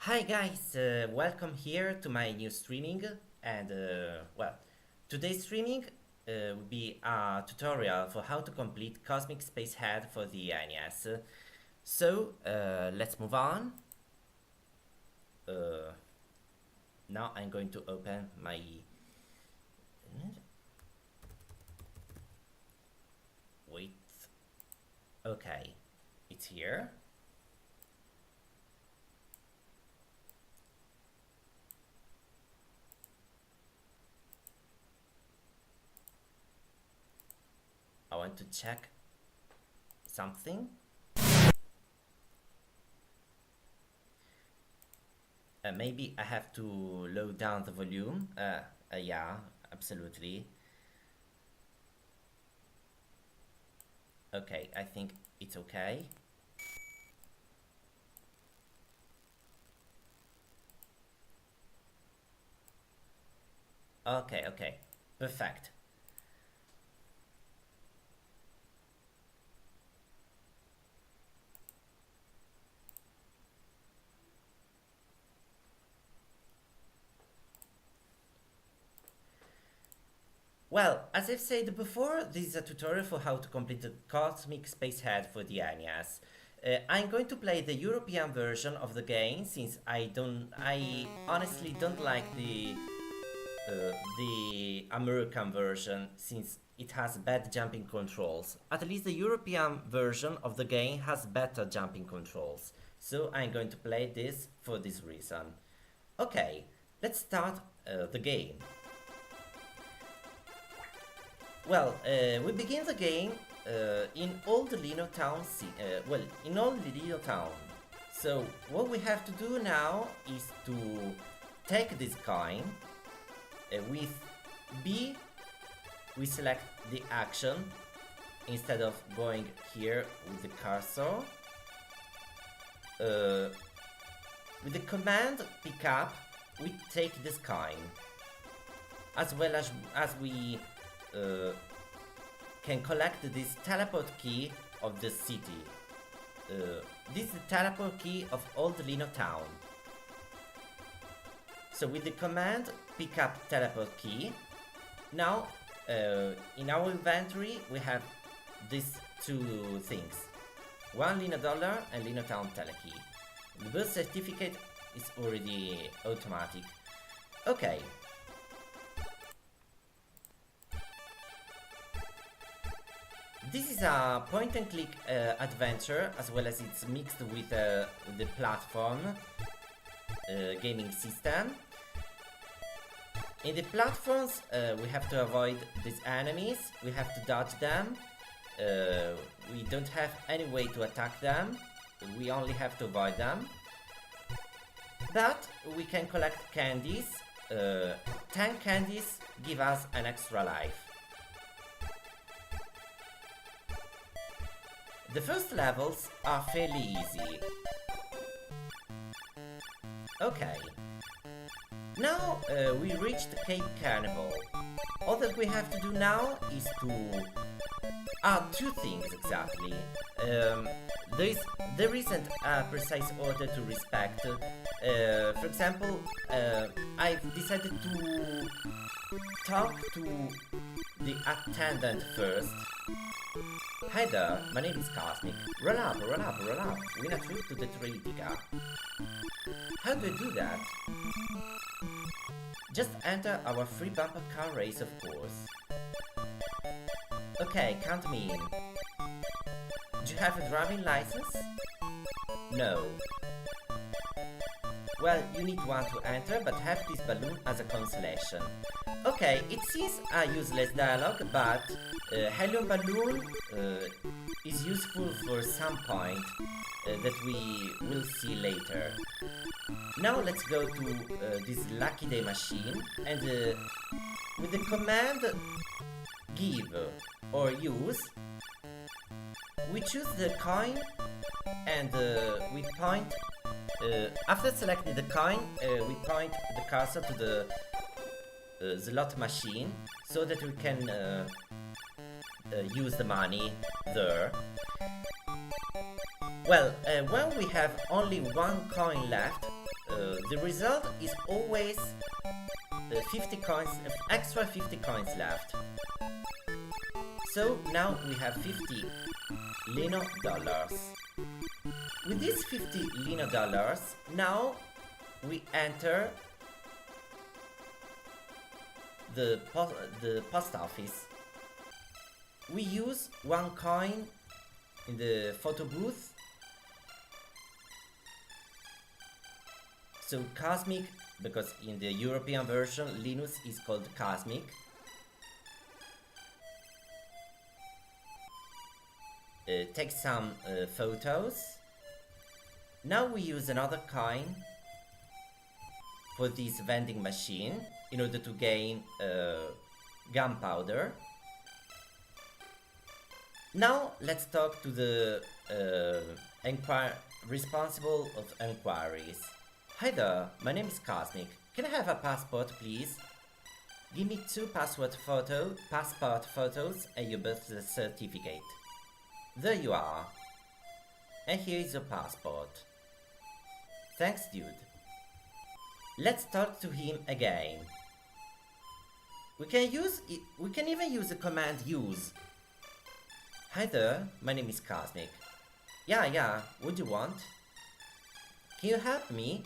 Hi guys, welcome here to my new streaming and today's streaming will be a tutorial for how to complete Cosmic Spacehead for the NES. Let's move on. Now I'm going to open my... Wait. Okay, it's here. I want to check something. Maybe I have to lower down the volume. Yeah, absolutely. Okay, I think it's okay. Okay, perfect. Well, as I've said before, this is a tutorial for how to complete the Cosmic Spacehead for the NES. I'm going to play the European version of the game since I honestly don't like the American version since it has bad jumping controls. At least the European version of the game has better jumping controls. So I'm going to play this for this reason. Okay, let's start the game. Well, we begin the game in Old Lino Town. In Old Lino Town. So what we have to do now is to take this coin. With B, we select the action instead of going here with the cursor. With the command pick up, we take this coin, as well as we can collect this teleport key of the city. This is the teleport key of Old Lino Town. So with the command pick up teleport key, now in our inventory we have these two things. One Lino Dollar and Lino Town telekey. The birth certificate is already automatic. Okay. This is a point-and-click adventure, as well as it's mixed with the platform gaming system. In the platforms, we have to avoid these enemies, we have to dodge them, we don't have any way to attack them, we only have to avoid them. But we can collect candies, 10 candies give us an extra life. The first levels are fairly easy. Okay. Now we reached Cape Cannibal. All that we have to do now is to... two things exactly. There isn't a precise order to respect. For example, I've decided to talk to the attendant first. Hi there, my name is Cosmic. Roll up, win a trip to the Tritica. How do I do that? Just enter our free bumper car race, of course. Okay, count me in. Do you have a driving license? No. Well, you need one to enter, but have this balloon as a consolation. Okay, it seems a useless dialogue, but helium balloon is useful for some point that we will see later. Now let's go to this Lucky Day machine, and with the command give or use, we choose the coin and we point. After selecting the coin, we point the cursor to the slot machine so that we can use the money there. Well, when we have only one coin left, the result is always 50 coins, extra 50 coins left. So now we have 50 Lino dollars. With these 50 Lino dollars, now we enter the post office. We use 1 coin in the photo booth. So Cosmic, because in the European version Linus is called Cosmic. Take some photos. Now we use another coin for this vending machine in order to gain gunpowder. Now let's talk to the responsible of enquiries. Hi there, my name is Cosmic. Can I have a passport, please? Give me 2 passport photos and your birth certificate. There you are. And here is your passport. Thanks, dude. Let's talk to him again. We can even use the command use. Hi there, my name is Cosmic. Yeah, what do you want? Can you help me?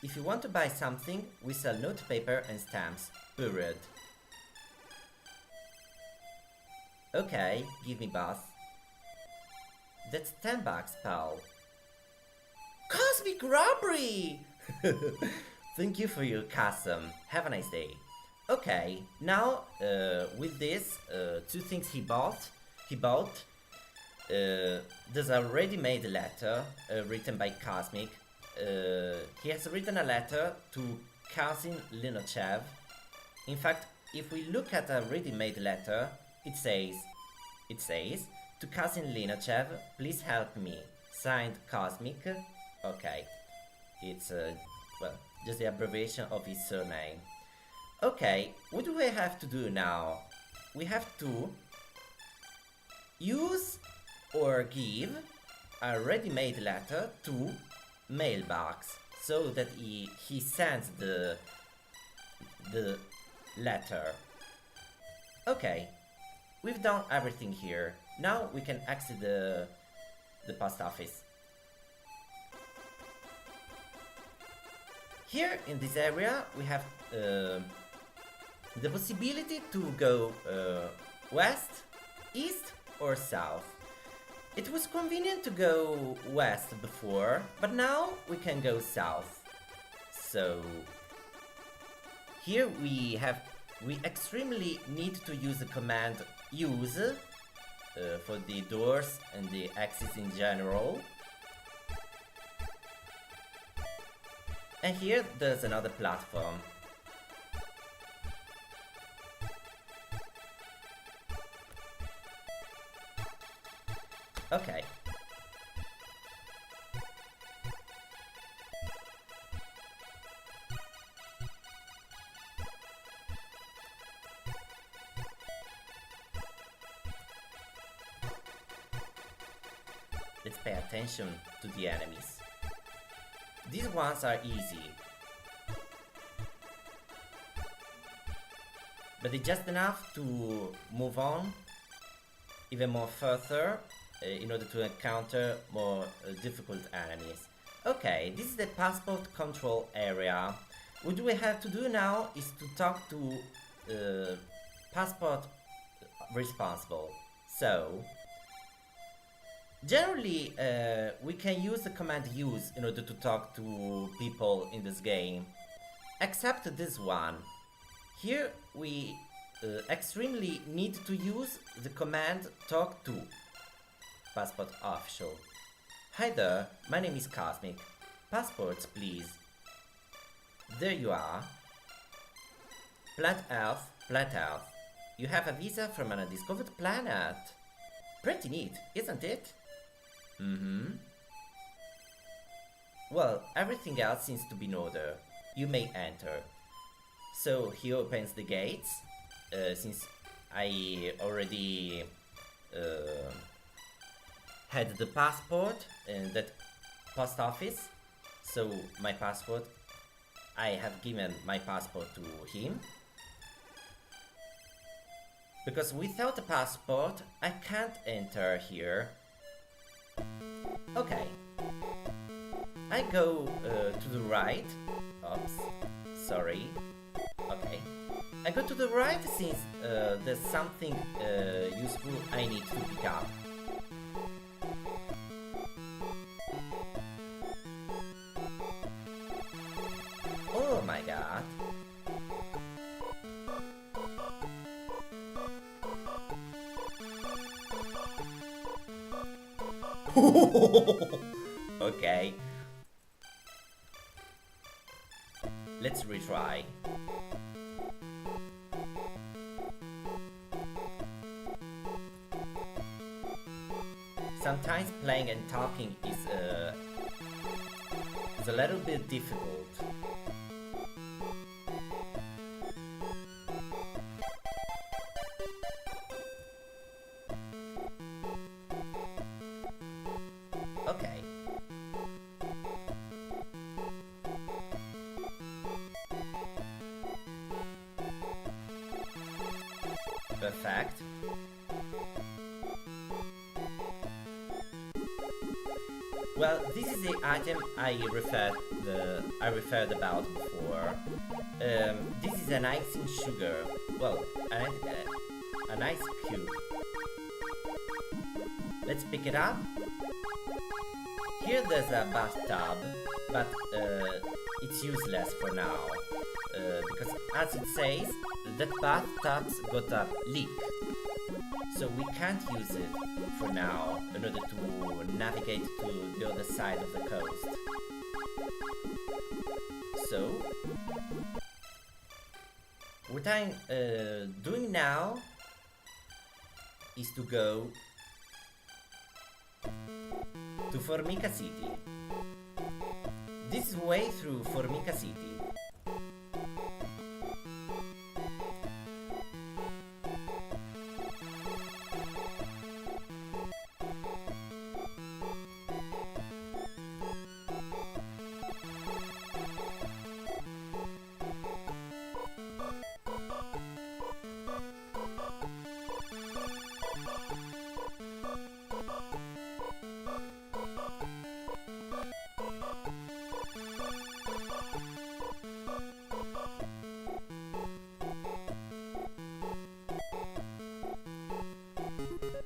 If you want to buy something, we sell notepaper and stamps, period. Okay, give me both. That's $10, pal. Cosmic robbery! Thank you for your custom. Have a nice day. Okay, now with this, 2 things he bought, there's a ready-made letter written by Cosmic. He has written a letter to cousin Linochev. In fact, if we look at a ready-made letter, it says, to cousin Linochev, please help me. Signed, Cosmic. Okay, it's well, just the abbreviation of his surname. Okay, what do we have to do now? We have to use or give a ready-made letter to mailbox so that he sends the letter. Okay, we've done everything here. Now we can exit the post office. Here in this area we have the possibility to go west, east or south. It was convenient to go west before, but now we can go south. So here we extremely need to use the command use for the doors and the exits in general. And here there's another platform. Okay. Let's pay attention to the enemies. These ones are easy, but it's just enough to move on even more further in order to encounter more difficult enemies. Okay, this is the passport control area. What we have to do now is to talk to passport responsible. So generally, we can use the command use in order to talk to people in this game, except this one. Here we extremely need to use the command talk to passport official. Hi there, my name is Cosmic. Passports, please. There you are. Planet Earth. You have a visa from an undiscovered planet. Pretty neat, isn't it? Well, everything else seems to be in order. You may enter. So he opens the gates, since I already had the passport in that post office. So my passport, I have given my passport to him. Because without a passport, I can't enter here. Okay. I go to the right. Oops. Sorry. Okay. I go to the right since there's something useful I need to pick up. Oh my god. Okay. Let's retry. Sometimes playing and talking is a little bit difficult. Okay. Perfect. Well, this is the item I referred about before. This is an icing sugar. Well, an ice cube. Let's pick it up. Here there's a bathtub, but it's useless for now. Because as it says, that bathtub's got a leak. So we can't use it for now in order to navigate to the other side of the coast. So what I'm doing now is to go to Formica City. This is way through Formica City.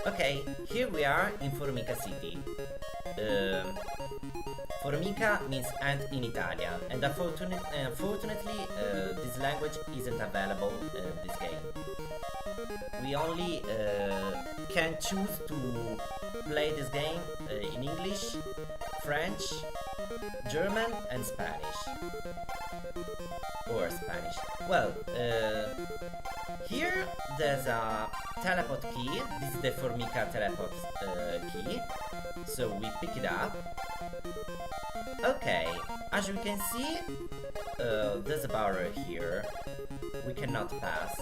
Okay, here we are in Formica City. Formica means ant in Italian, and unfortunately this language isn't available in this game. We only can choose to play this game in English, French, German and Spanish. Or Spanish. Well, here there's a teleport key. This is the Formica teleport key. So we pick it up. Okay, as you can see, there's a barrier here. We cannot pass.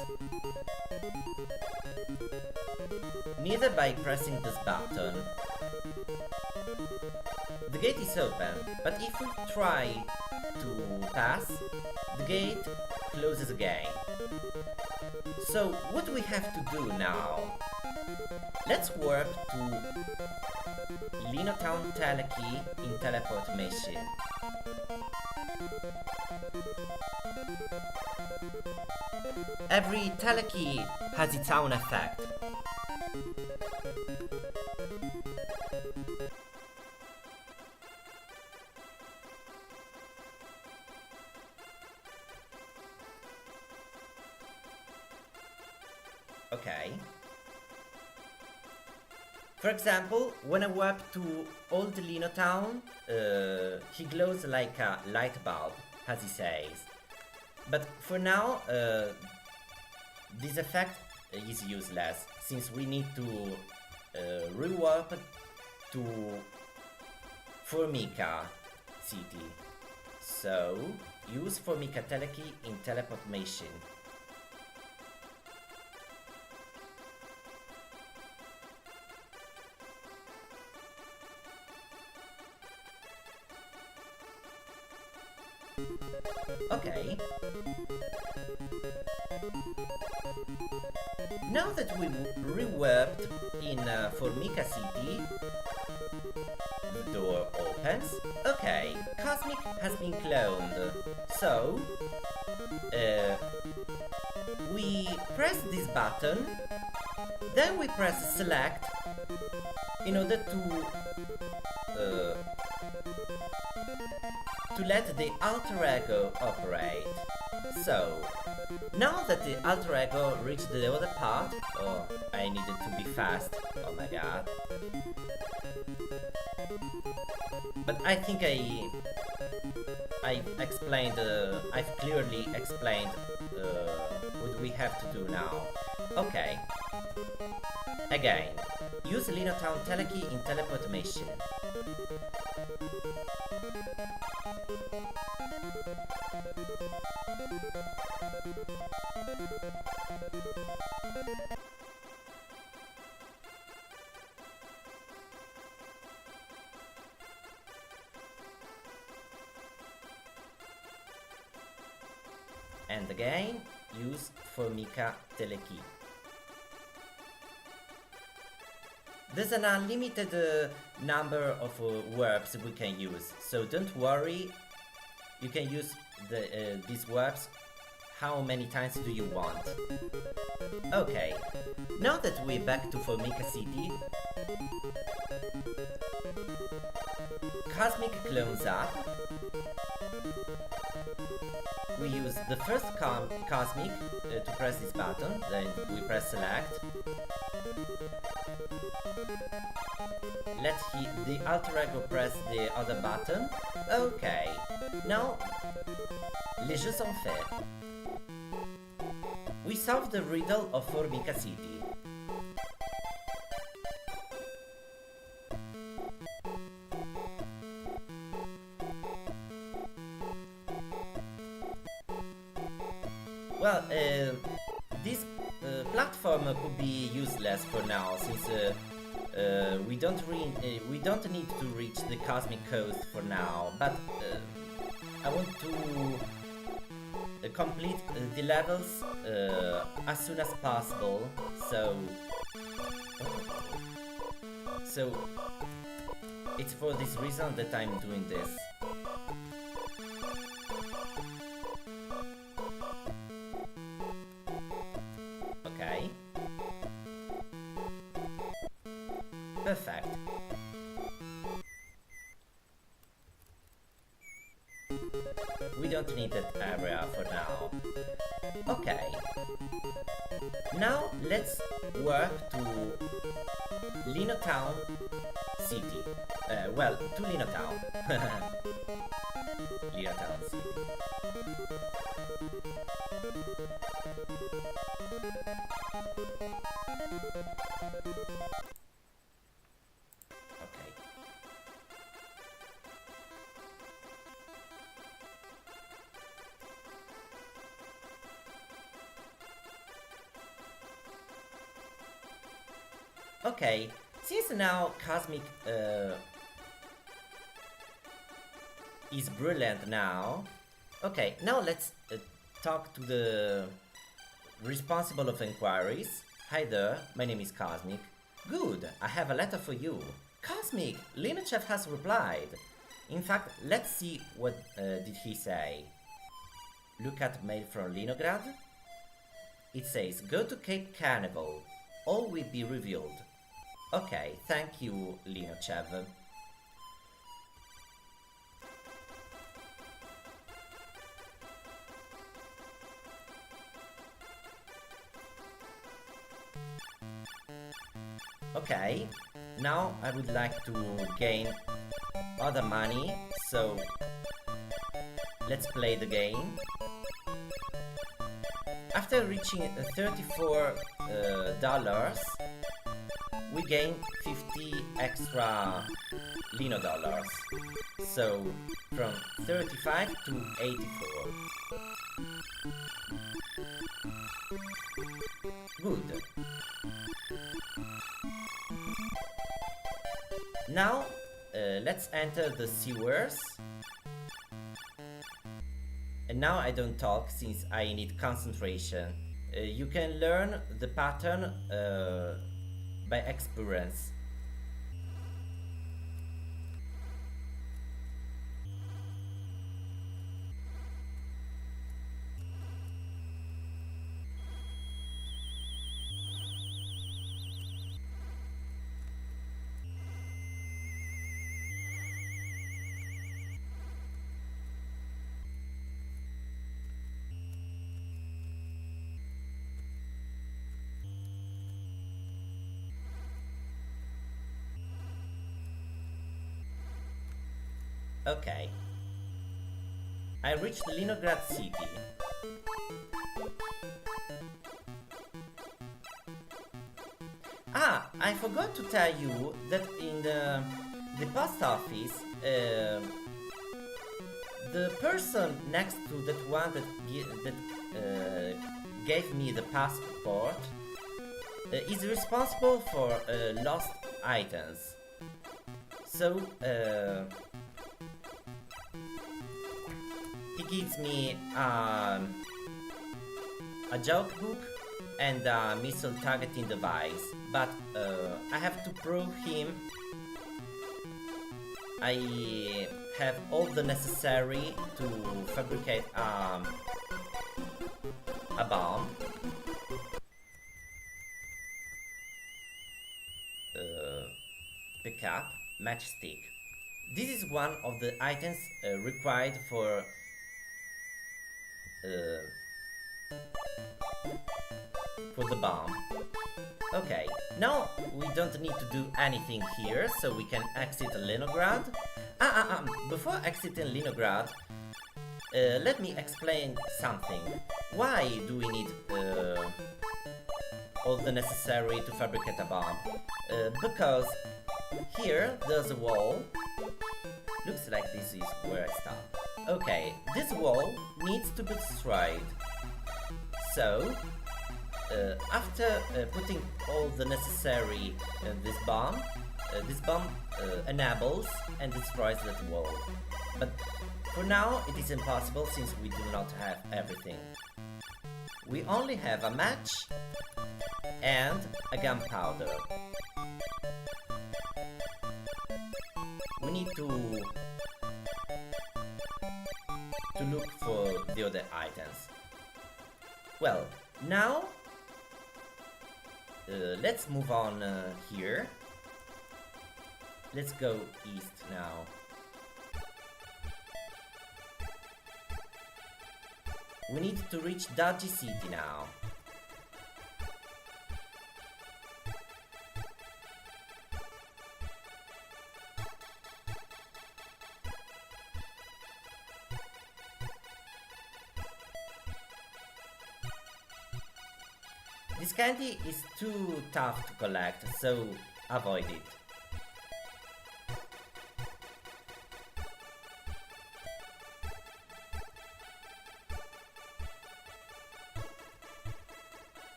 Neither by pressing this button. The gate is open, but if we try to pass, the gate closes again. So what do we have to do now? Let's warp to Linotown Telekey in Teleport Machine. Every telekey has its own effect. Okay. For example, when I warp to Old Linotown, he glows like a light bulb, as he says. But for now, this effect is useless, since we need to rewarp to Formica City. So, use Formica Telekey in Teleport Machine. Okay. Now that we reworked in Formica City, the door opens. Okay, Cosmic has been cloned. So, we press this button, then we press select in order to let the alter ego operate. So, now that the alter ego reached the other part, oh, I needed to be fast, oh my god. But I think I've clearly explained what we have to do now. Okay. Again, use Linotown Telekey in teleport mission. And again, use Formica Telekey. There's an unlimited number of warps we can use, so don't worry, you can use these warps how many times do you want. Okay, now that we're back to Formica City, Cosmic clones up. We use the first Cosmic to press this button, then we press select. Let the alter ego press the other button. Okay, now les jeux sont faits. We solved the riddle of Formica City. Well, this platform could be useless for now, since we don't need to reach the Cosmic Coast for now. But I want to complete the levels as soon as possible. So it's for this reason that I'm doing this. Okay. Perfect. We don't need that area for now. Okay. Now let's work to Linotown City. Well, to Linotown. Linotown City. Okay. Okay, since now Cosmic is brilliant now. Okay, now let's talk to the responsible of inquiries. Hi there, my name is Cosmic. Good, I have a letter for you. Cosmic, Linochev has replied. In fact, let's see what did he say. Look at mail from Linograd. It says, go to Cape Carnival. All will be revealed. Okay, thank you, Linochev. Okay, now I would like to gain other money, so let's play the game. After reaching $34, we gain 50 extra Lino dollars. So from 35 to 84. Good. Now let's enter the sewers. now I don't talk since I need concentration. You can learn the pattern by experience. Okay. I reached Leningrad city. Ah, I forgot to tell you that in the post office, the person next to that one that gave me the passport is responsible for lost items. So he gives me a joke book and a missile targeting device, but I have to prove him I have all the necessary to fabricate a bomb. Pick up matchstick. This is one of the items required for the bomb. Okay, now we don't need to do anything here, so we can exit Leningrad. Before exiting Leningrad, let me explain something. Why do we need all the necessary to fabricate a bomb? Because here there's a wall. Looks like this is where I stop. Okay, this wall needs to be destroyed. So, after putting all the necessary this bomb enables and destroys that wall. But for now it is impossible since we do not have everything. We only have a match and a gunpowder. We need to look for the other items. Well, now let's move on here. Let's go east now. We need to reach Dodgy City now. This candy is too tough to collect, so avoid it.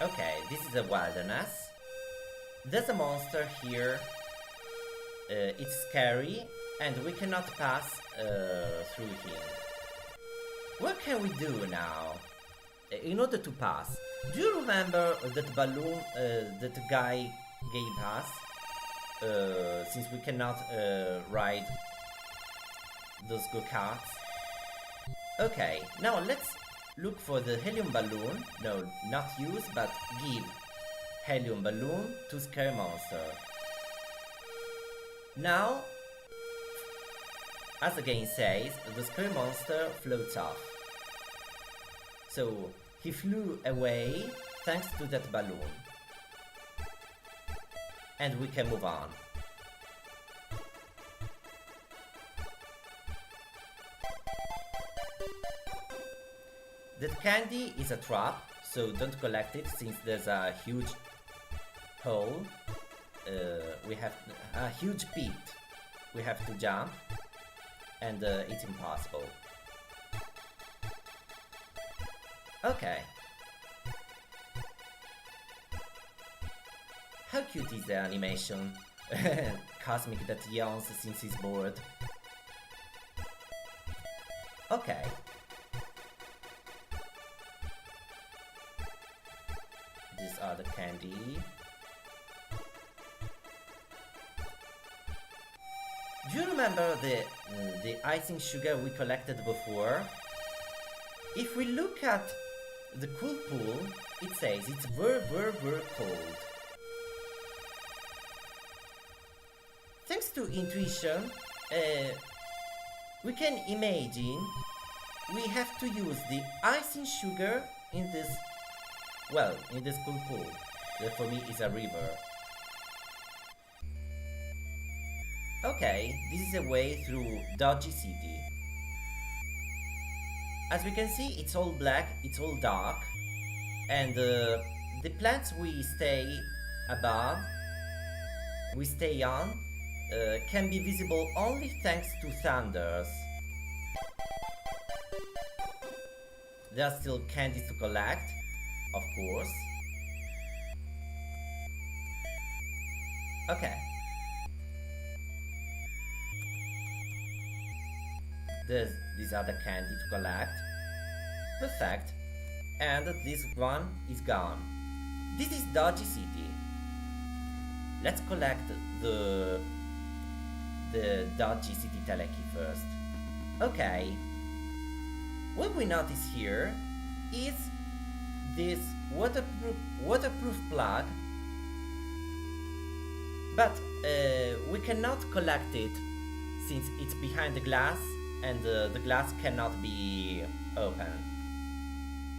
Okay, this is a wilderness. There's a monster here. It's scary and we cannot pass through him. What can we do now in order to pass? Do you remember that balloon that the guy gave us? Since we cannot ride those go-karts. Okay, now let's look for the helium balloon. No, not use, but give helium balloon to scare monster. Now, as the game says, the scary monster floats off. So, he flew away thanks to that balloon. And we can move on. That candy is a trap, so don't collect it since there's a huge hole. We have a huge pit. We have to jump. And it's impossible. Okay. How cute is the animation? cosmic that yawns since he's bored. Okay. These are the candy. Do you remember the icing sugar we collected before? If we look at the cool pool, it says it's very cold. Thanks to intuition, we can imagine we have to use the icing sugar in this, well, in this cool pool. That for me is a river. Okay, this is a way through Dodgy City. As we can see, it's all black, it's all dark, and the plants we stay above, we stay on, can be visible only thanks to thunders. There are still candies to collect, of course. Okay. These are the candy to collect. Perfect. And this one is gone. This is Dodgy City. Let's collect the Dodgy City telekey first. Okay. What we notice here is this waterproof plug, but we cannot collect it since it's behind the glass and the glass cannot be opened.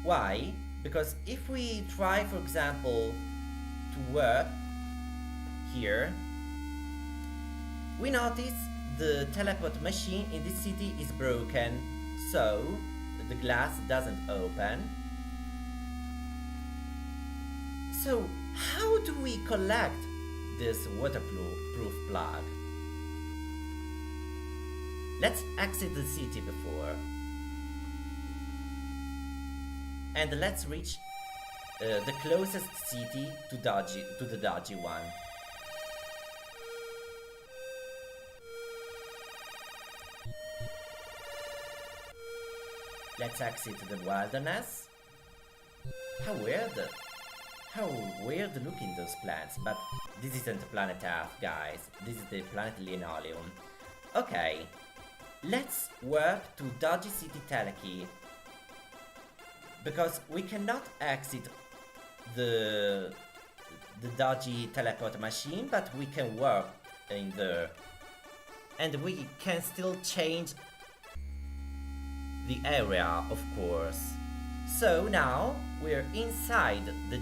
Why? Because if we try, for example, to work here, we notice the teleport machine in this city is broken, so the glass doesn't open. So how do we collect this waterproof plug? Let's exit the city before. And let's reach the closest city to the dodgy one. Let's exit the wilderness. How weird looking those plants, but this isn't planet Earth, guys. This is the planet Linoleum. Okay, let's work to Dodgy City telekey, because we cannot exit the dodgy teleport machine, but we can work in there, and we can still change the area, of course. So now we're inside the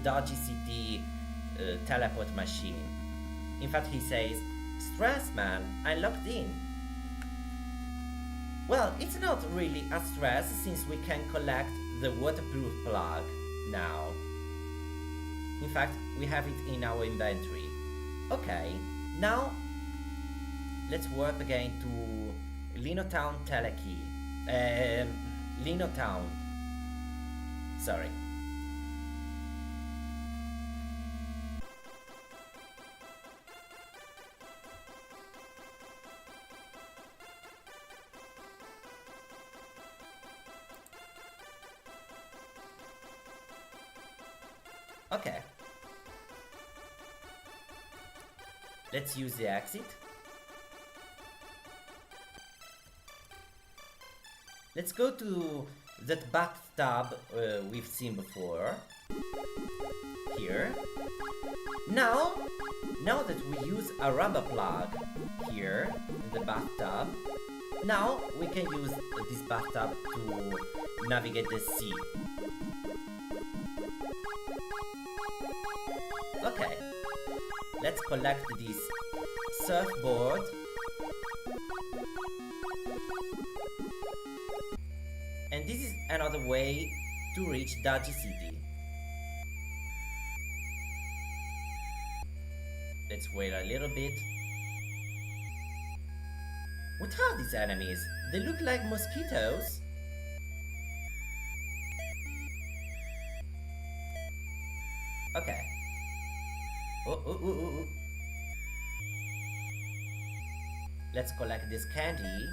Dodgy City teleport machine. In fact, he says, "Stress, man, I locked in." Well, it's not really a stress since we can collect the waterproof plug now. In fact, we have it in our inventory. Okay, now let's warp again to Linotown telekey. Linotown. Sorry. Okay. Let's use the exit. Let's go to that bathtub we've seen before. Here. Now that we use a rubber plug here in the bathtub, now we can use this bathtub to navigate the sea. Okay, let's collect this surfboard. And this is another way to reach Dodgy City. Let's wait a little bit. What are these enemies? They look like mosquitoes. Okay. Let's collect this candy.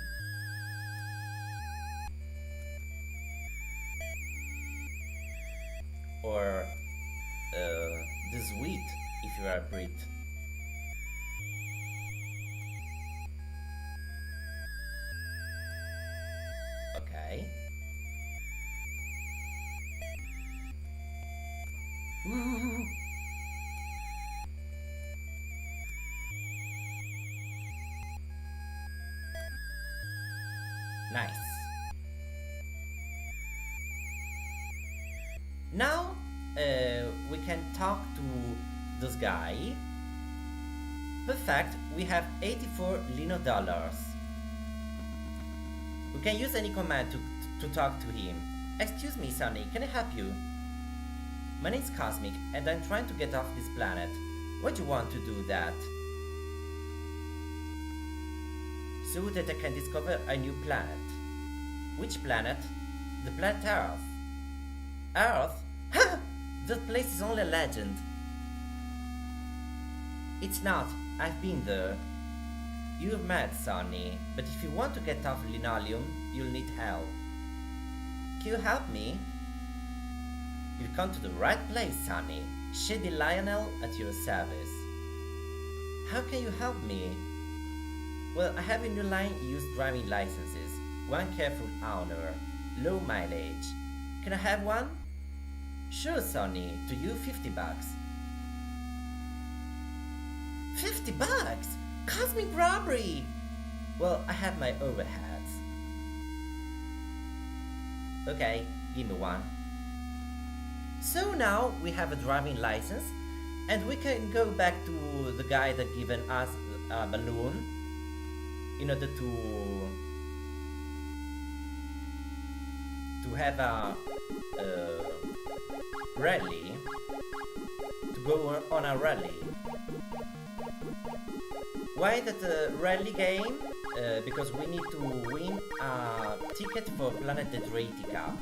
Or the sweet if you are a Brit. Okay. Ooh. Nice. Now we can talk to this guy. Perfect, we have 84 Lino dollars. We can use any command to talk to him. Excuse me, Sonny, can I help you? My name's Cosmic and I'm trying to get off this planet. Why do you want to do that? So that I can discover a new planet. Which planet? The planet Earth. Earth? Ha! That place is only a legend. It's not. I've been there. You're mad, Sonny, but if you want to get off linoleum, you'll need help. Can you help me? You've come to the right place, Sonny. Shady Lionel at your service. How can you help me? Well, I have a new line used driving licenses. One careful owner. Low mileage. Can I have one? Sure, Sonny. To you, 50 bucks. 50 bucks? Cosmic robbery! Well, I have my overheads. Okay, give me one. So now we have a driving license and we can go back to the guy that given us a balloon in order to have a rally, to go on a rally. Why that rally game? Because we need to win a ticket for Planet Detritica.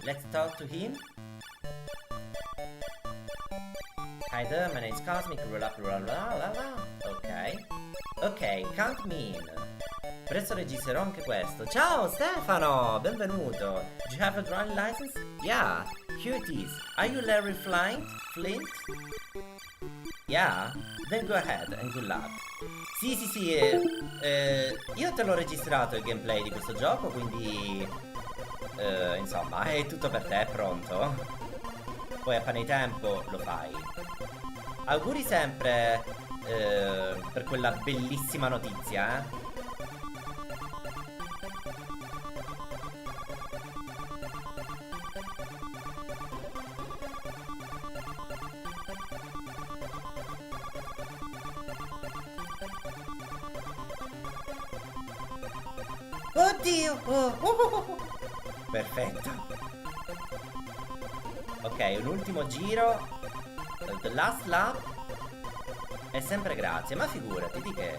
Let's talk to him. Hi there, my name is Cosmic. Ok. Ok, count me in. Presto registrerò anche questo. Ciao Stefano, benvenuto. Do you have a driving license? Yeah, here it is. Are you Larry Flint? Yeah? Then go ahead and good luck. Sì, io te l'ho registrato il gameplay di questo gioco, quindi insomma, è tutto per te, pronto? Poi appena hai tempo lo fai. Auguri sempre per quella bellissima notizia, eh? Oddio! Perfetto. Ok, un ultimo giro. The last lap. E sempre grazie, ma figurati di che.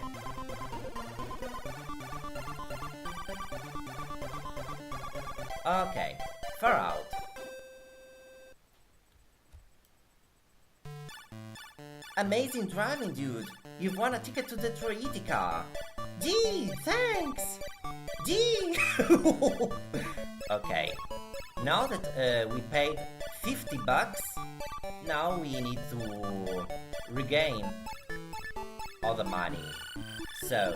Ok, far out. Amazing driving, dude. You've won a ticket to the Detritica. Gee, thanks. Gee. Okay. Now that we paid 50 bucks, now we need to regain all the money. So,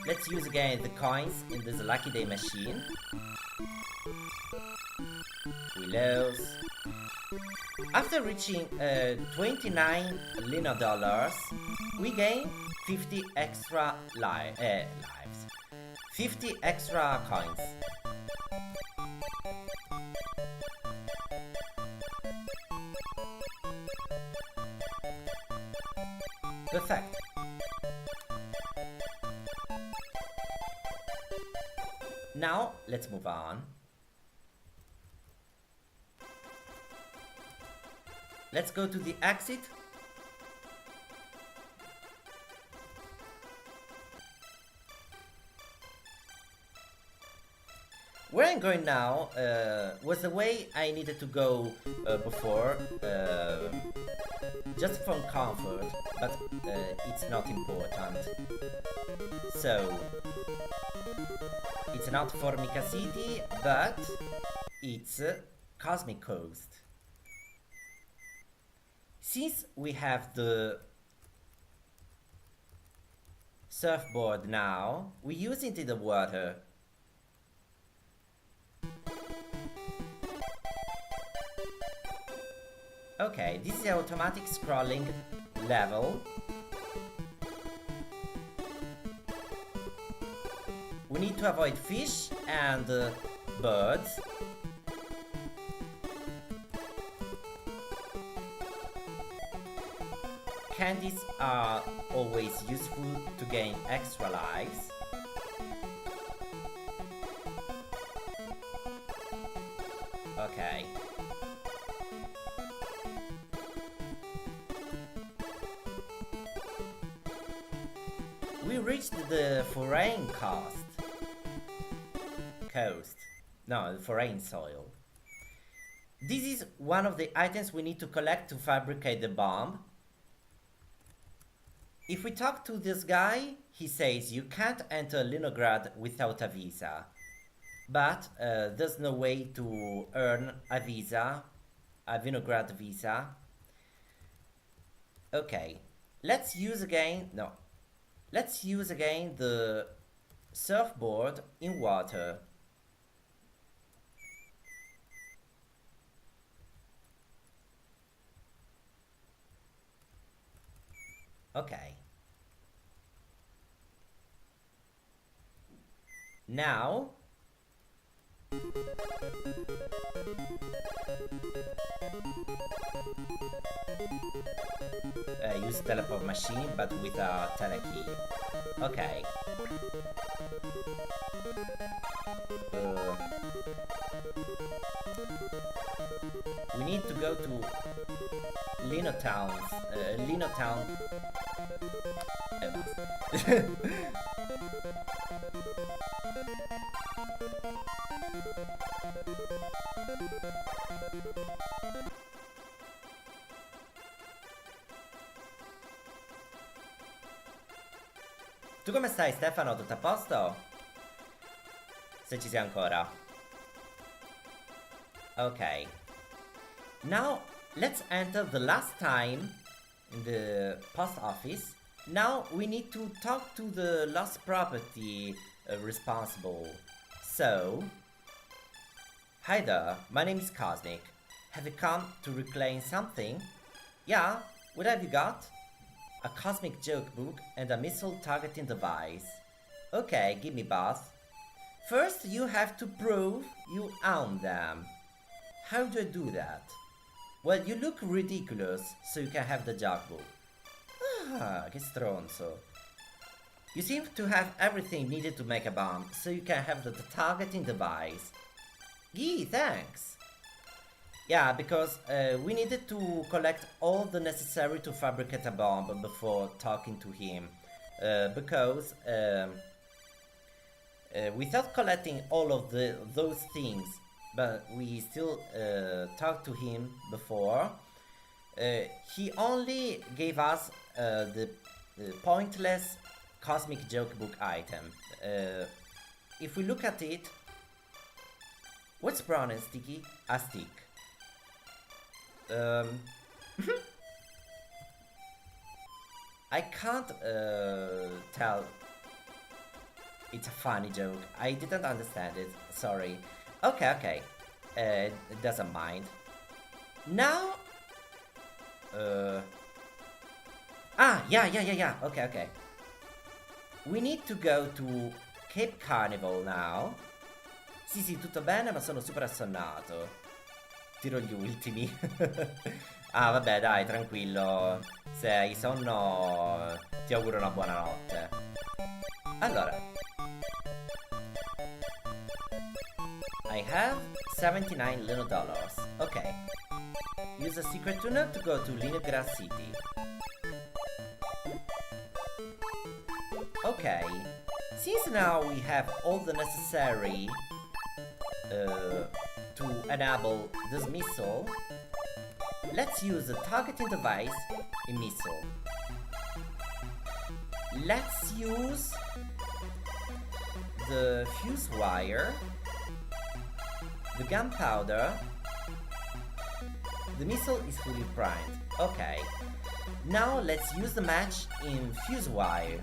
let's use again the coins in this Lucky Day machine. We lose. After reaching 29 Lino dollars, we gain 50 extra lives. 50 extra coins. Perfect. Now, let's move on. Let's go to the exit. Where I'm going now was the way I needed to go before, just from comfort, but it's not important. So, it's not Formica City, but it's Cosmic Coast. Since we have the surfboard now, we use it in the water. Okay, this is the automatic scrolling level. We need to avoid fish and birds. Candies are always useful to gain extra lives. Okay. We reached the foreign coast. No, the foreign soil. This is one of the items we need to collect to fabricate the bomb. If we talk to this guy, he says you can't enter Leningrad without a visa. But there's no way to earn a visa, a Leningrad visa. Okay, let's use again the surfboard in water. Okay. Now use teleport machine but with a telekey. Okay. We need to go to Linotown. Tu come stai, Stefano? Tutto a posto? Se ci sei ancora. Ok. Now, let's enter the last time in the post office. Now, we need to talk to the lost property responsible. So, hi there, my name is Cosmic. Have you come to reclaim something? Yeah, what have you got? A cosmic joke book and a missile targeting device. Okay, give me both. First, you have to prove you own them. How do I do that? Well, you look ridiculous, so you can have the joke book. Ah, che stronzo. You seem to have everything needed to make a bomb, so you can have the targeting device. Gee, thanks. Yeah, because we needed to collect all the necessary to fabricate a bomb before talking to him. Because without collecting all of those things, but we still talked to him before, he only gave us the pointless cosmic joke book item. If we look at it, what's brown and sticky? A stick. I can't tell. It's a funny joke. I didn't understand it. Sorry. Okay. It doesn't mind. Now. Yeah. Okay. We need to go to Cape Carnival now. Sì, tutto bene, ma sono super assonnato. Tiro gli ultimi. Ah, vabbè, dai, tranquillo. Se hai sonno, ti auguro una buona notte. Allora. I have $79 little. Ok. use a secret tunnel to go to Leningrad City. Okay, since now we have all the necessary to enable this missile, let's use the targeting device in missile. Let's use the fuse wire, the gunpowder. The missile is fully primed. Okay. Now let's use the match in fuse wire.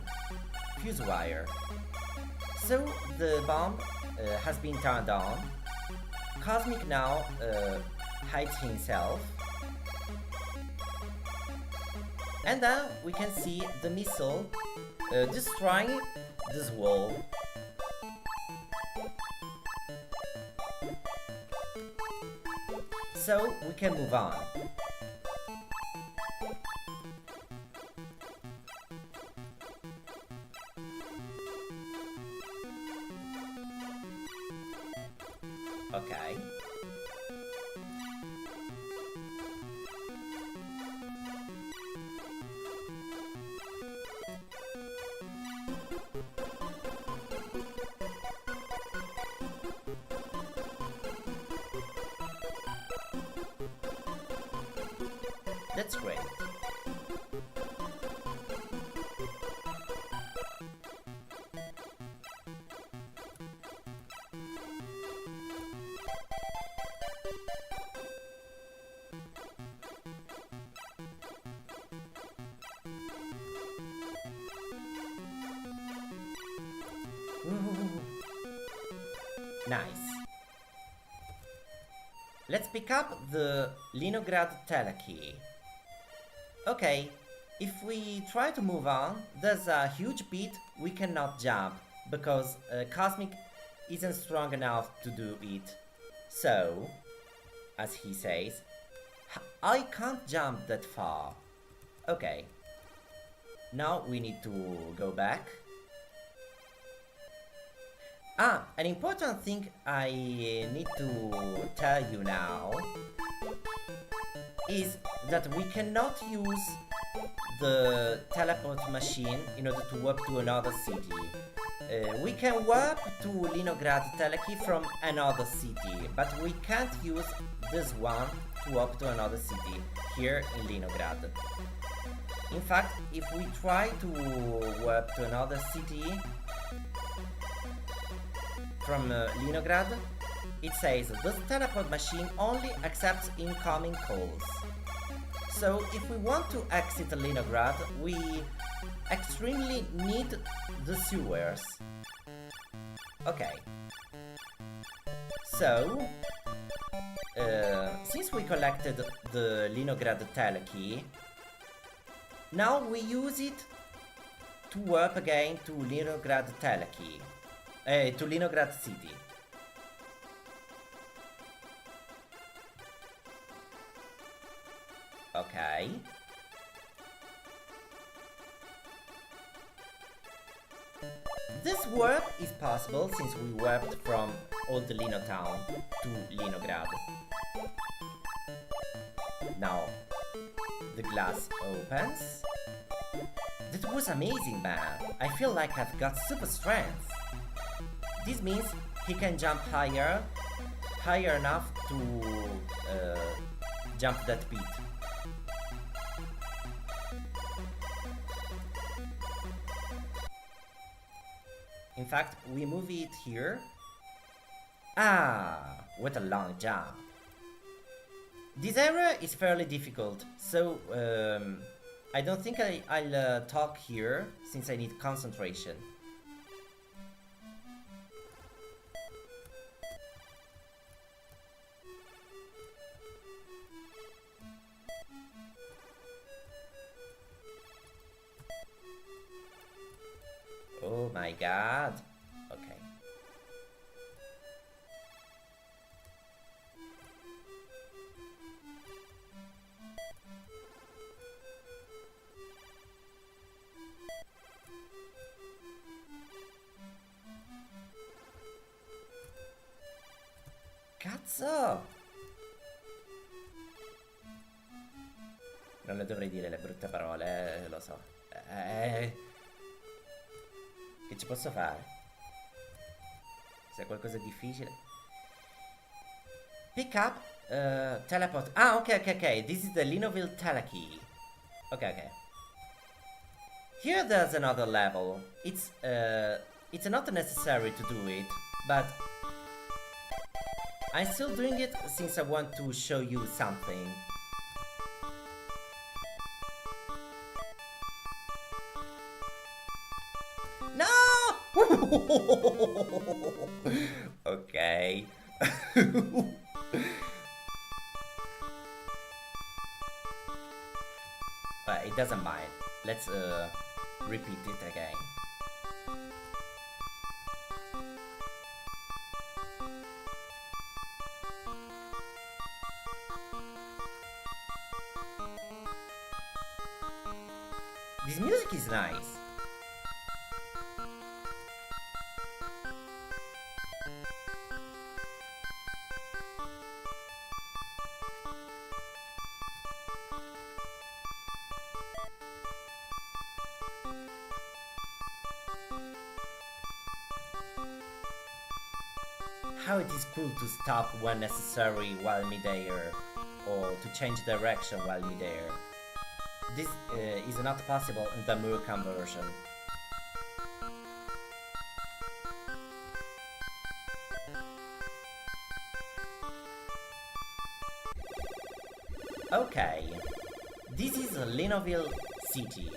So the bomb has been turned on. Cosmic now hides himself. And then we can see the missile destroying this wall. So we can move on. Okay. That's great. Ooh. Nice. Let's pick up the Leningrad telekey. Okay, if we try to move on, there's a huge bit we cannot jump, because Cosmic isn't strong enough to do it. So, as he says, I can't jump that far. Okay, now we need to go back. An important thing I need to tell you now is that we cannot use the teleport machine in order to warp to another city. We can warp to Leningrad telekey from another city, but we can't use this one to warp to another city here in Leningrad. In fact, if we try to warp to another city from Leningrad, it says this teleport machine only accepts incoming calls. So if we want to exit Leningrad, we extremely need the sewers. Okay. So, since we collected the Leningrad telekey, now we use it to warp again to Leningrad telekey. To Leningrad City. Okay. This warp is possible since we warped from Old Lino Town to Leningrad. Now, the glass opens. That was amazing, man. I feel like I've got super strength. This means he can jump higher enough to jump that pit. In fact, we move it here. What a long jump. This area is fairly difficult, so I don't think I'll talk here since I need concentration. Oh my god. Okay. Cazzo! Non le dovrei dire le brutte parole, lo so. Che ci posso fare? Se è qualcosa di difficile. Pick up, teleport. Ah, ok. This is the Linoville telekey. Okay. Here there's another level. It's not necessary to do it, but I'm still doing it since I want to show you something. No! Okay. But it doesn't mind. Let's repeat it again. This music is nice. How it is cool to stop when necessary while midair, or to change direction while midair. This is not possible in the Murakam version. Okay, this is Linoville City.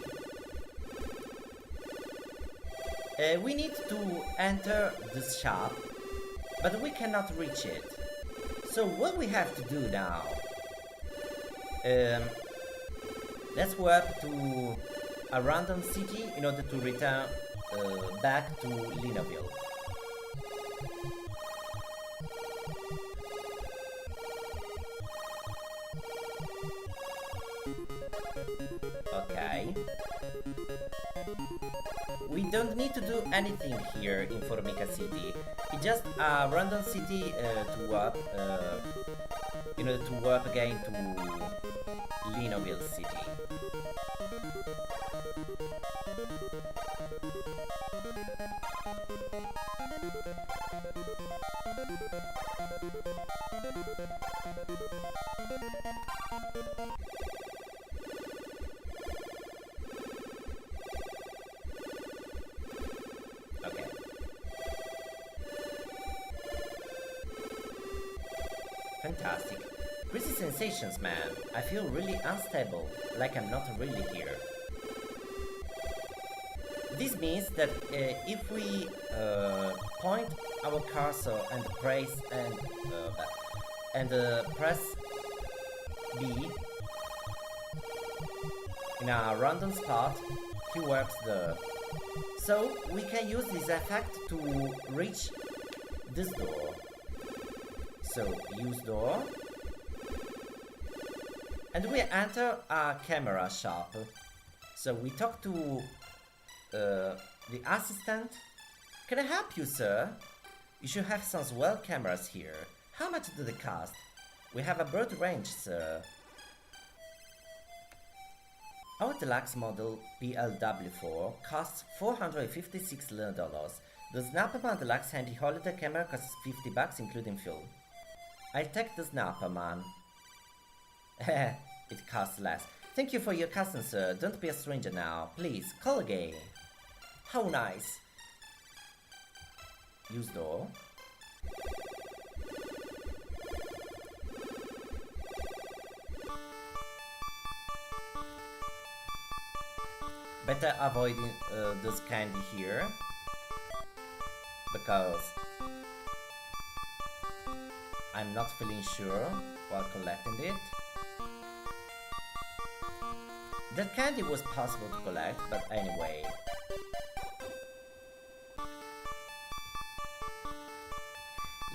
We need to enter this shop, but we cannot reach it. So what we have to do now? Let's warp to a random city in order to return back to Linoville. Okay. We don't need to do anything here in Formica City. It's just a random city to warp, in order to warp again to Linoville City. Okay. Fantastic. Crazy sensations, man. I feel really unstable, like I'm not really here. This means that if we point our cursor and press press B in a random spot, he works there. So we can use this effect to reach this door. So use door. And we enter a camera shop. So we talk to the assistant. Can I help you, sir? You should have some well cameras here. How much do they cost? We have a broad range, sir. Our deluxe model PLW4 costs $456. The Snapperman Deluxe Handy Holiday camera costs $50 including fuel. I'll take the Snapperman. It costs less. Thank you for your custom, sir. Don't be a stranger now. Please, call again. How nice. Use door. Better avoiding this candy here, because I'm not feeling sure while collecting it. That candy was possible to collect, but anyway.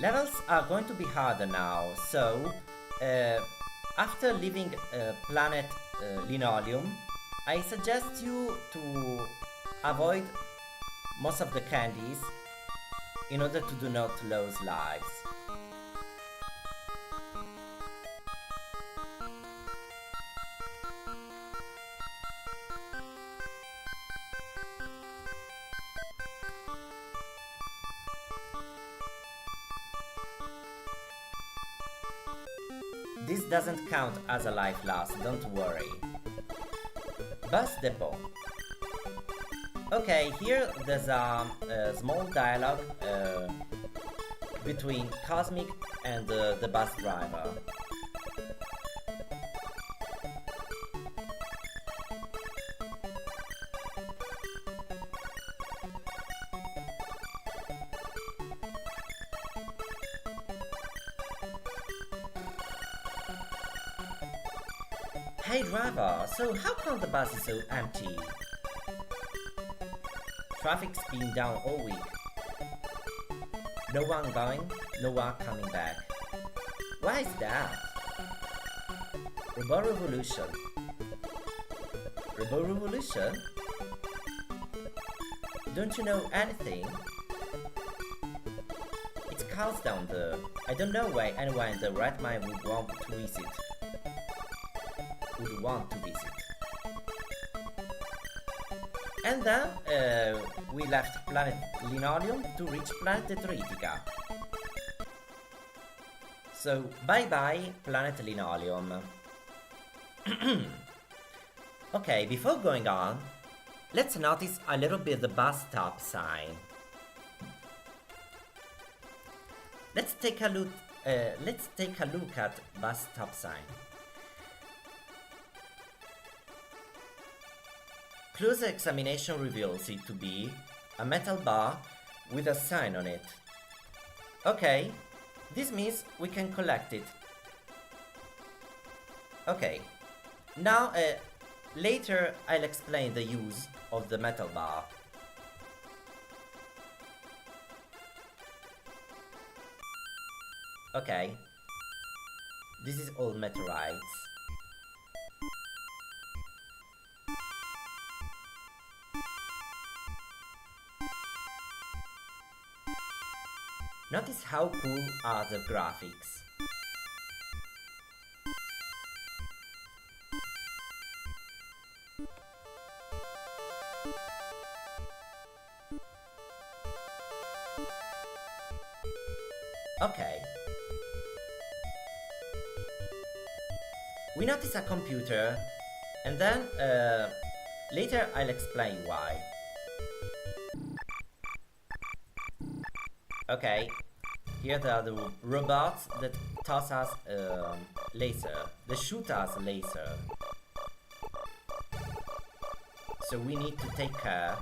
Levels are going to be harder now, so after leaving planet Linoleum, I suggest you to avoid most of the candies in order to do not lose lives. This doesn't count as a life loss, don't worry. Bus depot. Okay, here there's a small dialogue between Cosmic and the bus driver. Hey driver, so how come the bus is so empty? Traffic's been down all week. No one going, no one coming back. Why is that? Robot Revolution. Robot Revolution? Don't you know anything? It's cows down there. I don't know why anyone in the right mind would want to visit. And then we left planet Linoleum to reach planet Detritica. So bye bye planet Linoleum. Okay, before going on, let's notice a little bit the bus stop sign. Let's take a look at bus stop sign. Closer examination reveals it to be a metal bar with a sign on it. Okay, this means we can collect it. Okay, now later I'll explain the use of the metal bar. Okay, this is all meteorites. Notice how cool are the graphics. Okay. We notice a computer, and then later I'll explain why. Okay, here are the robots that toss us laser, they shoot us laser. So we need to take care.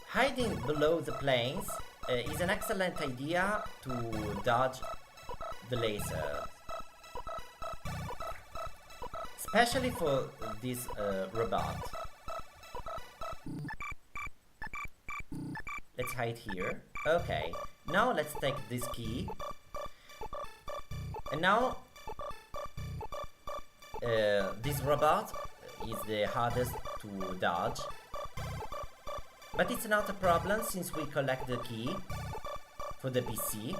Hiding below the planes is an excellent idea to dodge the laser, especially for this robot. Let's hide here. Okay, now let's take this key, and now this robot is the hardest to dodge, but it's not a problem since we collect the key for the PC.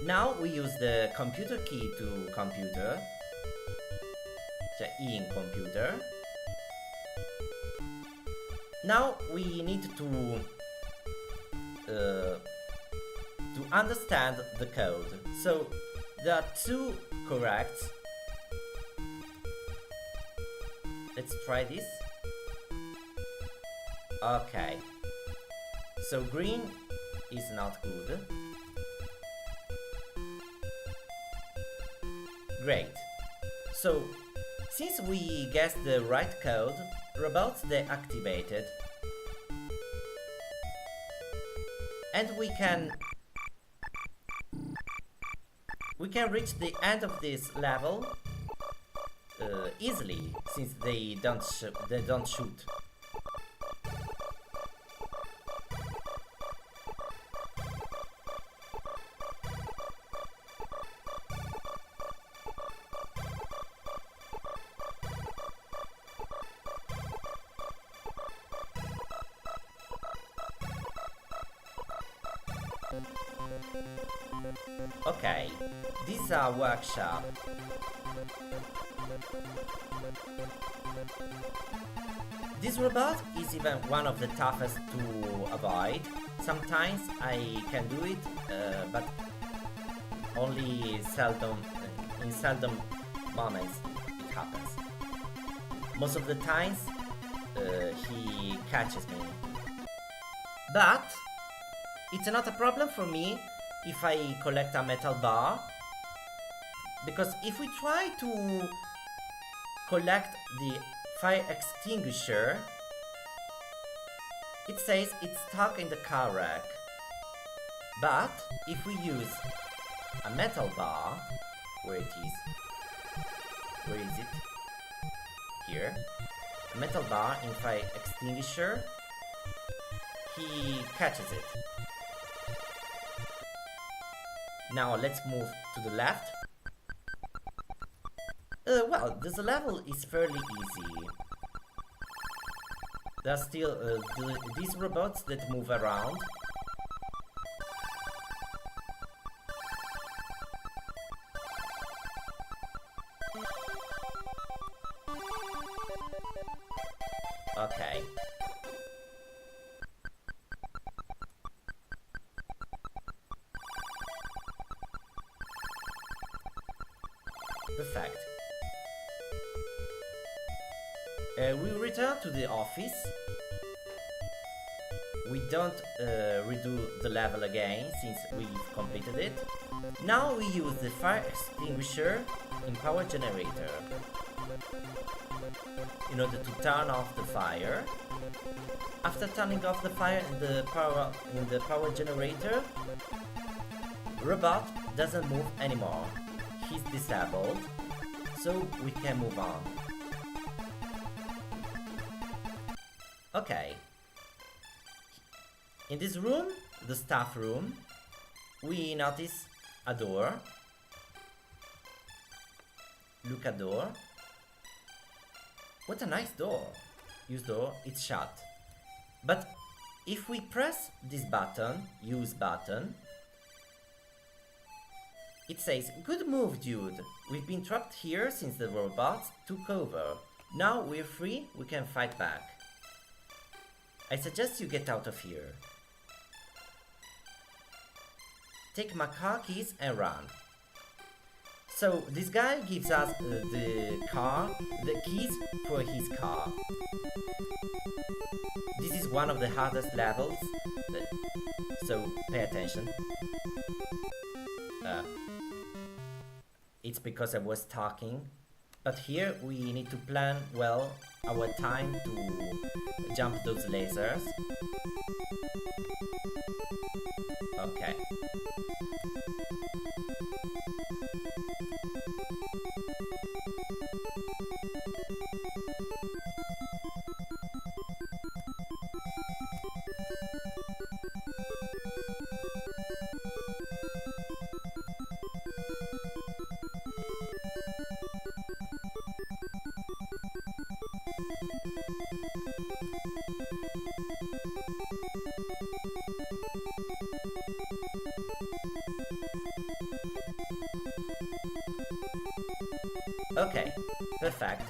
Now we use the computer key to computer, so in computer. Now we need to understand the code. So there are two correct. Let's try this. Okay. So green is not good. Great. So, since we guessed the right code, robots deactivated. And we can reach the end of this level easily, since they don't shoot. Okay, this is our workshop. This robot is even one of the toughest to avoid. Sometimes I can do it, but only seldom, in seldom moments it happens. Most of the times he catches me. But it's not a problem for me if I collect a metal bar, because if we try to collect the fire extinguisher, it says it's stuck in the car rack. But if we use a metal bar, where it is? Where is it? Here. A metal bar in fire extinguisher, he catches it. Now let's move to the left. Well, this level is fairly easy. There are still these robots that move around. Okay. Perfect. We return to the office. We don't redo the level again since we've completed it. Now we use the fire extinguisher in power generator in order to turn off the fire. After turning off the fire in the power generator, robot doesn't move anymore. He's disabled, so we can move on. Okay. In this room, the staff room, we notice a door. Look at door. What a nice door. Use door, it's shut. But if we press this button, use button, it says, "Good move, dude. We've been trapped here since the robots took over. Now we're free, we can fight back. I suggest you get out of here. Take my car keys and run." So this guy gives us the keys for his car. This is one of the hardest levels, so pay attention. It's because I was talking, but here we need to plan well our time to jump those lasers. Okay. Okay, perfect.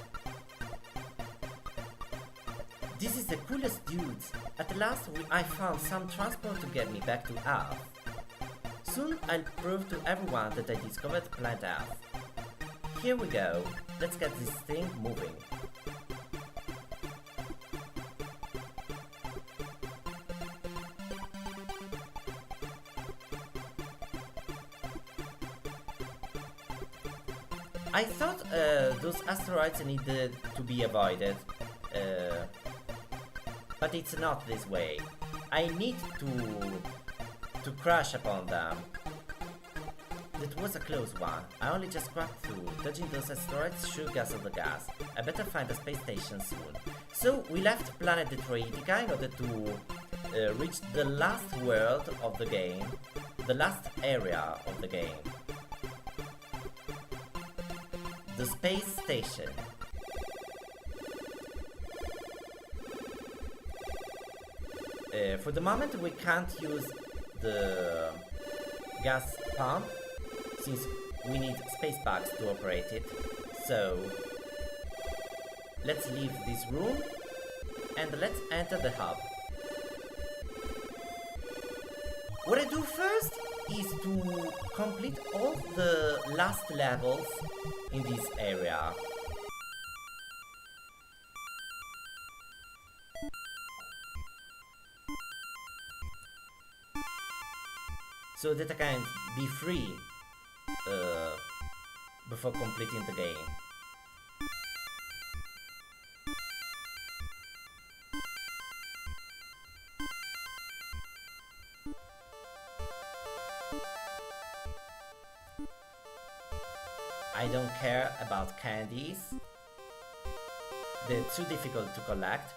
This is the coolest dudes. At last I found some transport to get me back to Earth. Soon I'll prove to everyone that I discovered planet Earth. Here we go. Let's get this thing moving. I thought those asteroids needed to be avoided, but it's not this way. I need to crash upon them. That was a close one. I only just cracked through. Dodging those asteroids shook us of the gas. I better find a space station soon. So we left planet Detroitica in order to reach the last world of the game, the last area of the game. The space station. For the moment we can't use the gas pump, since we need space bags to operate it. So let's leave this room and let's enter the hub. What I do first is to complete all the last levels in this area. So that I can be free before completing the game. I don't care about candies. They're too difficult to collect.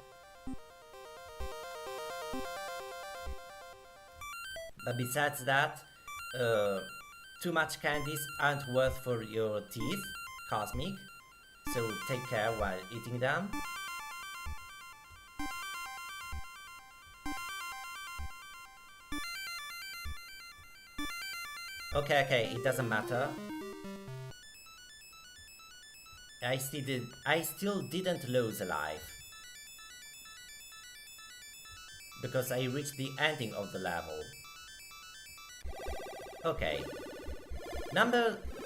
But besides that, too much candies aren't worth for your teeth, Cosmic. So take care while eating them. Okay, it doesn't matter. I still didn't lose a life. Because I reached the ending of the level. Okay.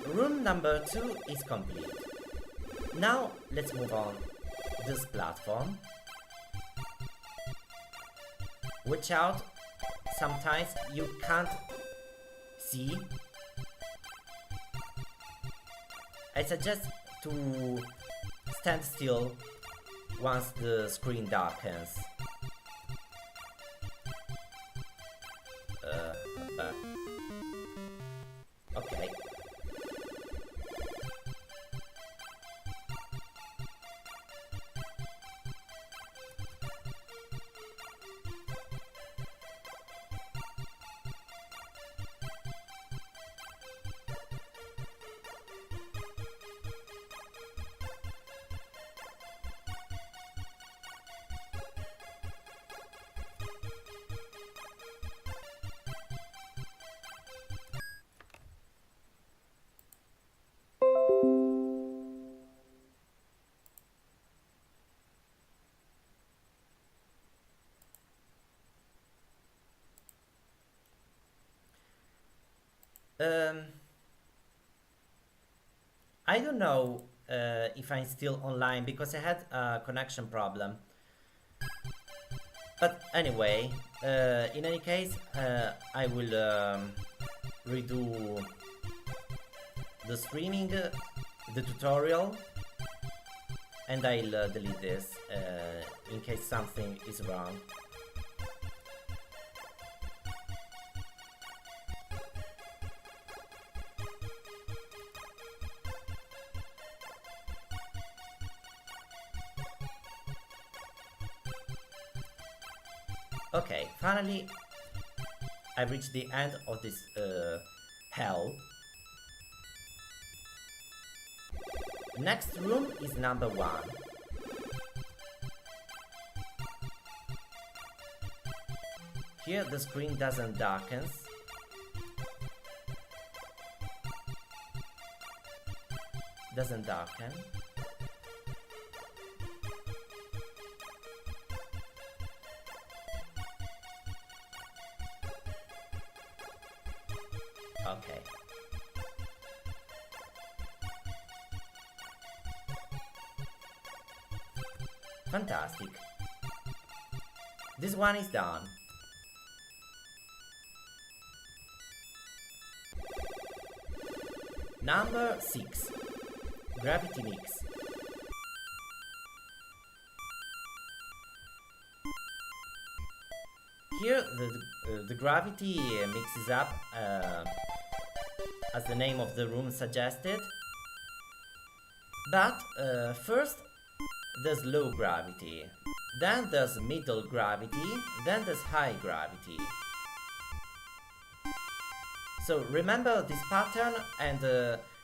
Room number 2 is complete. Now let's move on this platform. Watch out, sometimes you can't see. I suggest to stand still once the screen darkens. Okay. I don't know if I'm still online because I had a connection problem. But anyway, in any case, I will redo the streaming, the tutorial, and I'll delete this in case something is wrong. Okay, finally I've reached the end of this hell. Next room is number 1. Here the screen doesn't darken. Doesn't darken. Okay. Fantastic. This one is done. Number 6. Gravity Mix. Here the gravity mixes up as the name of the room suggested. But first there's low gravity, then there's middle gravity, then there's high gravity. So remember this pattern and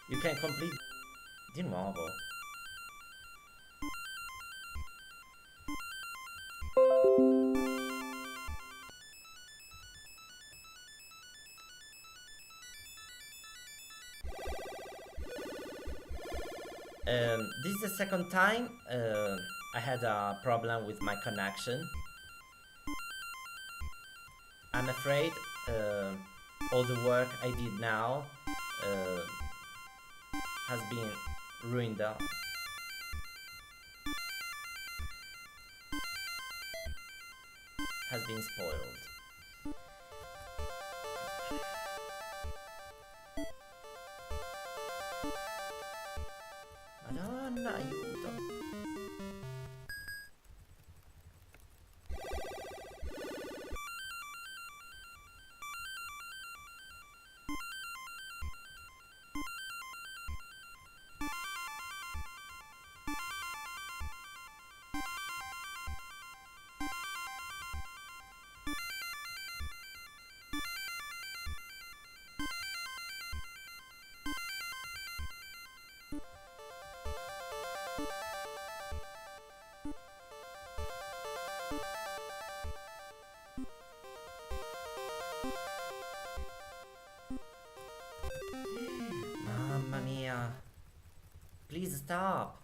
you can complete di nuovo. This is the second time I had a problem with my connection. I'm afraid all the work I did now has been ruined up. Has been spoiled. Madonna, aiuto. Mamma mia. Please stop.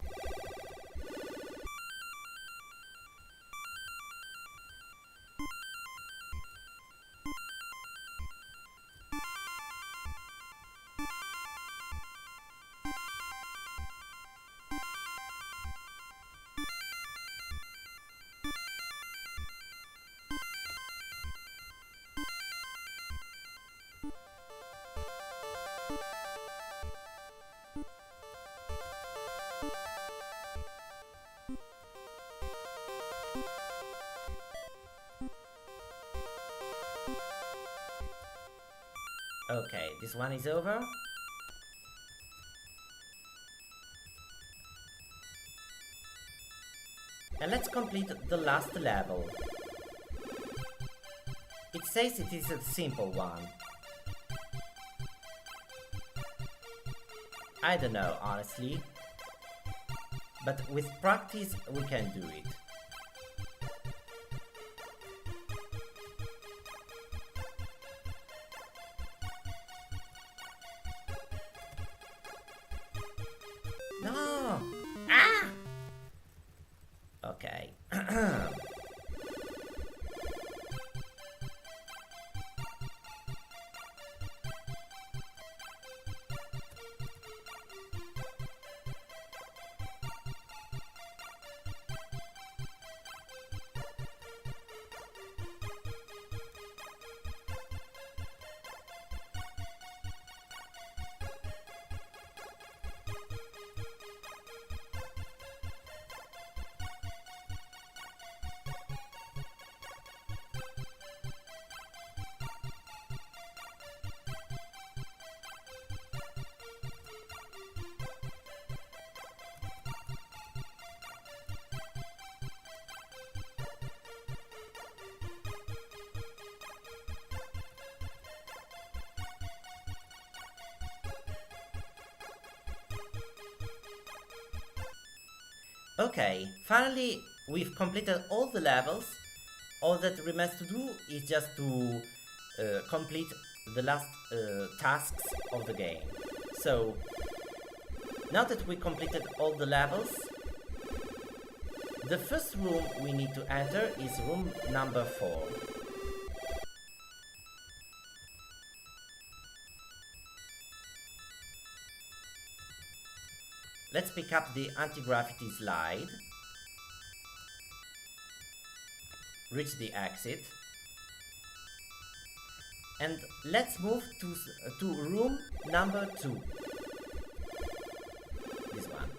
Okay, this one is over. And let's complete the last level. It says it is a simple one. I don't know, honestly. But with practice, we can do it. No! Ah! Okay. Okay, finally we've completed all the levels. All that remains to do is just to complete the last tasks of the game. So, now that we completed all the levels, the first room we need to enter is room number 4. Let's pick up the anti-gravity slide, reach the exit, and let's move to room number 2. This one.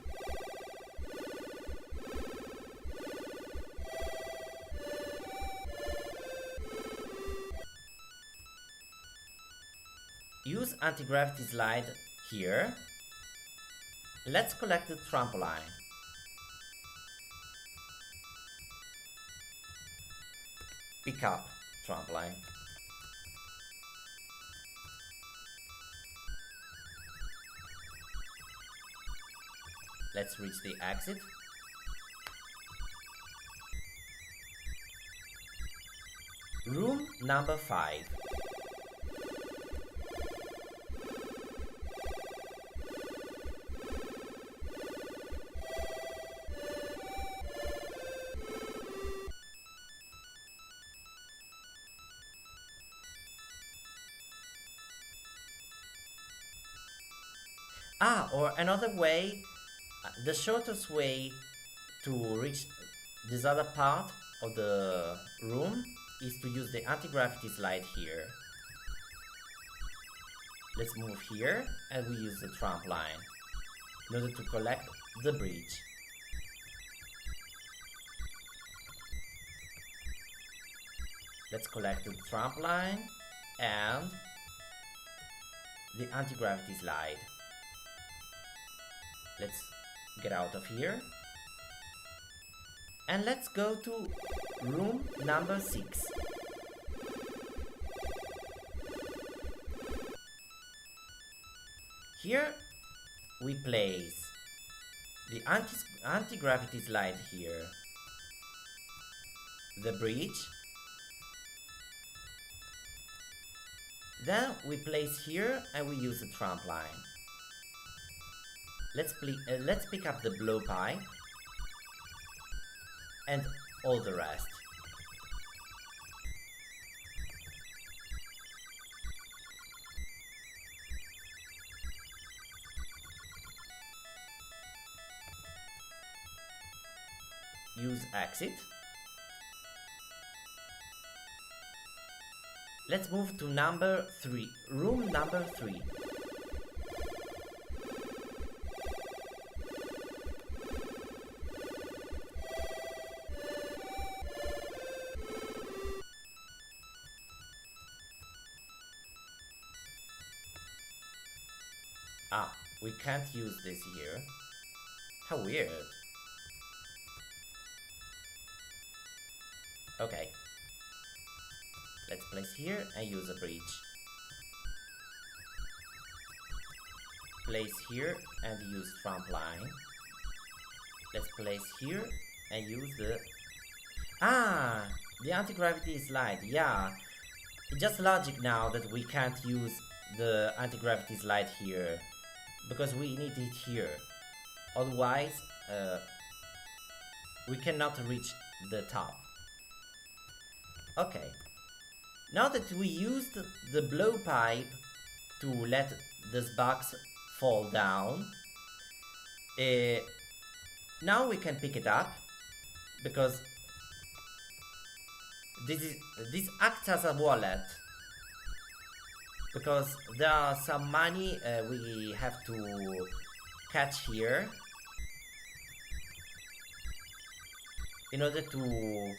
Use anti-gravity slide here. Let's collect the trampoline. Pick up trampoline. Let's reach the exit. Room number 5. Or another way, the shortest way to reach this other part of the room is to use the anti-gravity slide here. Let's move here and we use the trampoline in order to collect the bridge. Let's collect the trampoline and the anti-gravity slide. Let's get out of here. And let's go to room number 6. Here we place the anti-gravity slide here, the bridge, then we place here and we use the trampoline. Let's pick up the blowpipe and all the rest. Use exit. Let's move to number 3, room number 3. We can't use this here. How weird. Okay. Let's place here and use a bridge. Place here and use trampoline. Let's place here and use the anti-gravity slide. Yeah, it's just logic now that we can't use the anti-gravity slide here because we need it here. Otherwise, we cannot reach the top. Okay. Now that we used the blowpipe to let this box fall down, now we can pick it up because this acts as a wallet, because there are some money we have to catch here in order to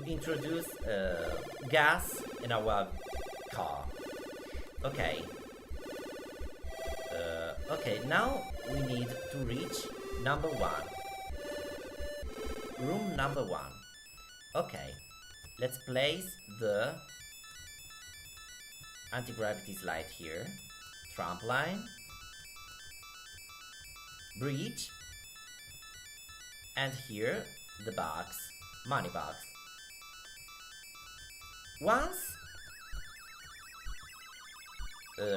introduce gas in our car. Okay. Okay, now we need to reach number 1. Room number 1. Okay. Let's place the anti-gravity slide here. Trampoline. Bridge. And here the box. Money box. Once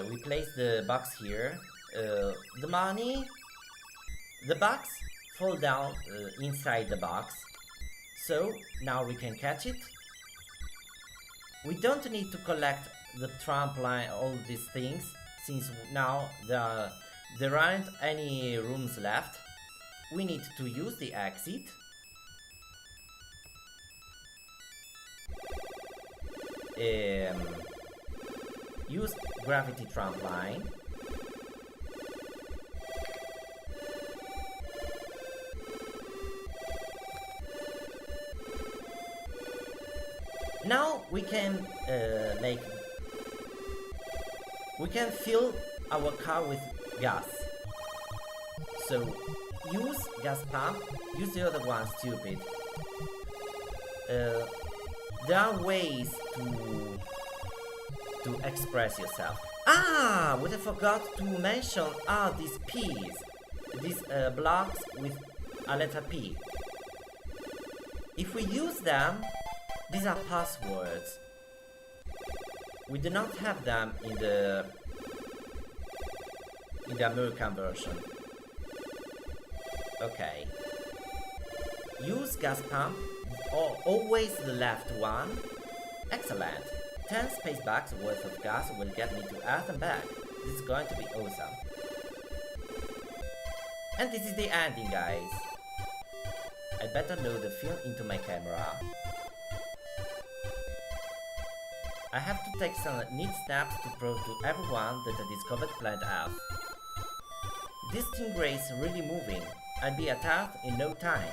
we place the box here, the box fall down inside the box, so now we can catch it. We don't need to collect the trampoline, all these things, since now there aren't any rooms left. We need to use the exit. Use gravity trampoline. Now we can fill our car with gas. So use gas pump. Use the other one, stupid. There are ways to express yourself. What I forgot to mention are these P's. These blocks with a letter P. If we use them, these are passwords. We do not have them in the American version. Okay. Use gas pump, or always the left one. Excellent. 10 space bucks worth of gas will get me to Earth and back. This is going to be awesome. And this is the ending, guys. I better load the film into my camera. I have to take some neat snaps to prove to everyone that I discovered planet Earth. This stingray is really moving. I'll be at Earth in no time.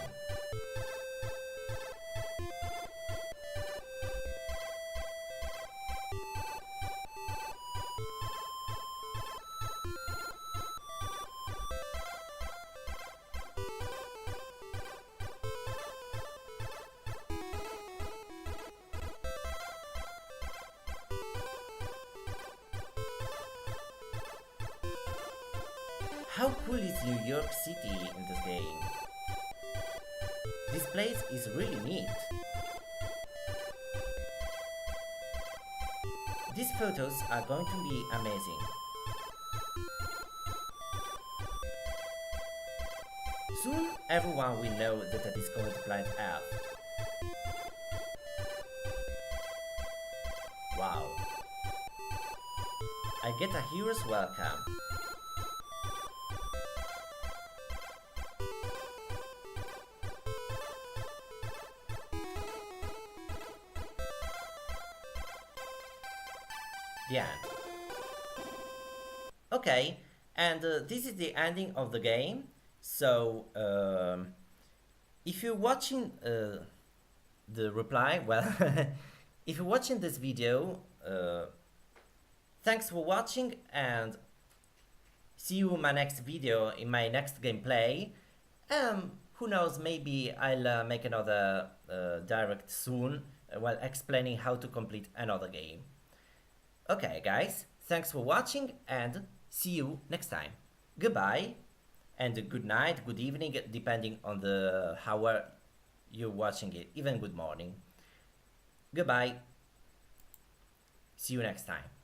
How cool is New York City in this game? This place is really neat. These photos are going to be amazing. Soon everyone will know that I discovered planet Earth. Wow. I get a hero's welcome. The end. Okay, and this is the ending of the game. So, if you're watching the reply, well, if you're watching this video, thanks for watching and see you in my next video, in my next gameplay. Who knows, maybe I'll make another direct soon while explaining how to complete another game. Okay guys, thanks for watching and see you next time. Goodbye and good night, good evening, depending on the hour you're watching it, even good morning. Goodbye. See you next time.